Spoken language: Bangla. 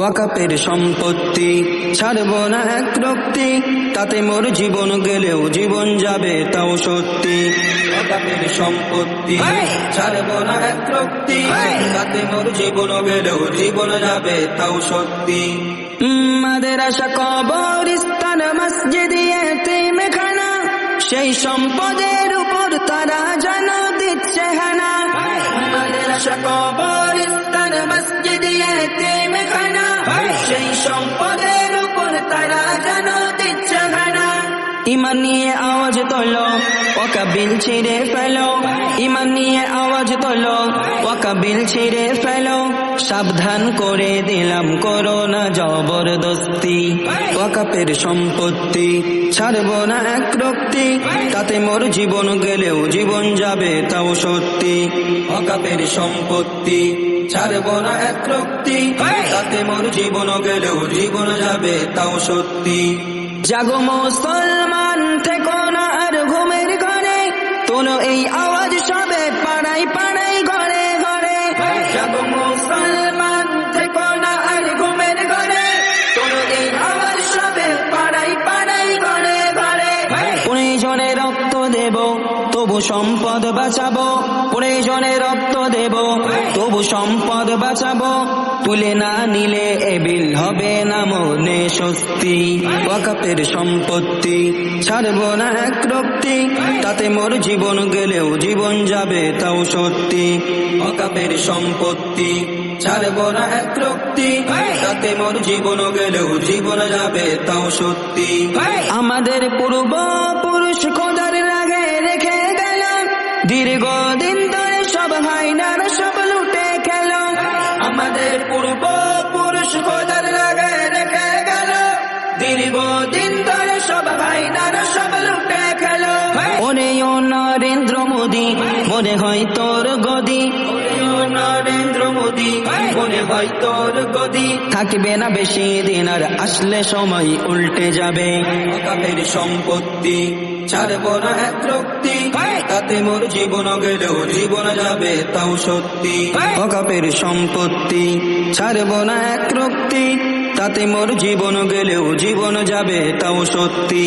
ওয়াকাপের সম্পত্তি ছাড়বো না এক রক্তি, তাতে মোর জীবন গেলেও জীবন যাবে তাও সত্যি। ওয়াকাপের সম্পত্তি ছাড়বো না এক রক্তি, তাতে মোর জীবন গেলেও জীবন যাবে তাও সত্যি। মাদ্রাসা কবরস্থান মসজিদ এতিমখানা, সেই সম্পদের উপর তারা যেন দিচ্ছে হানা। মাদ্রাসা কবরস্থান মসজিদ এতিমখানা, সেই সম্পদের উপর তারা যেন দিচ্ছে হানা। ইমান নিয়ে আওয়াজ তোলো, ওয়াকাবিল ছিঁড়ে ফেলো। ইমান নিয়ে আওয়াজ তোলো, ওয়াকাবিল ছিঁড়ে ফেলো। সাবধান করে দিলাম করো না জবরদস্তি। ওয়াকাপের সম্পত্তি ছাড়বো না এক রক্তি, তাতে মোর জীবন গেলেও জীবন যাবে তাও সত্যি। ওয়াকাপের সম্পত্তি ছাড়বো না এক রক্তি, তাতে মোর জীবন গেলেও জীবন যাবে তাও সত্যি। জাগো মুসলমান, থেকো না আর ঘুমের ঘরে, তোলো এই আওয়াজ সবে পাড়াই পাড়াই ঘরে ঘরে। জাগো মুসলমান, থেকো না আর ঘুমের ঘরে, তোলো এই আওয়াজ সবে পাড়াই পাড়াই ঘরে ঘরে। প্রয়োজনে রক্ত দেব তবু সম্পদ বাঁচাবো, প্রয়োজনে রক্ত দেব তবু সম্পদ বাঁচাবো। তুলে না নিলে এ বিল হবে না মনে স্বস্তি। ওয়াকাপের সম্পত্তি ছাড়বো না এক রক্তি, তাতে মোর জীবন গেলেও জীবন যাবে তাও সত্যি। ওয়াকাপের সম্পত্তি ছাড়বো না এক রক্তি, তাতে মোর জীবন গেলেও জীবন যাবে তাও সত্যি। আমাদের পূর্বপুরুষ খোদার রাগে রেখে গেল, দীর্ঘদিন ধরে সব হাইনার সব লুটে খেল। আমাদের পূর্বপুরুষ খোদার রাগে রেখে গেল, দীর্ঘদিন ধরে সব হাইনার সব লুটে খেল। ওরে ও নরেন্দ্র মোদী, মনে হয় তোর গদি। নরেন্দ্র মোদী, মনে হয় তোর গদি। থাকবে না বেশি দিন আর আসলে সময় উল্টে যাবে। ওয়াকাপের সম্পত্তি ছাড়বো না এক রক্তি, তাতে মোর জীবন গেলেও জীবন যাবে তাও সত্যি। ওয়াকাপের সম্পত্তি ছাড়বো না এক রক্তি, তাতে মোর জীবন গেলেও জীবন যাবে তাও সত্যি।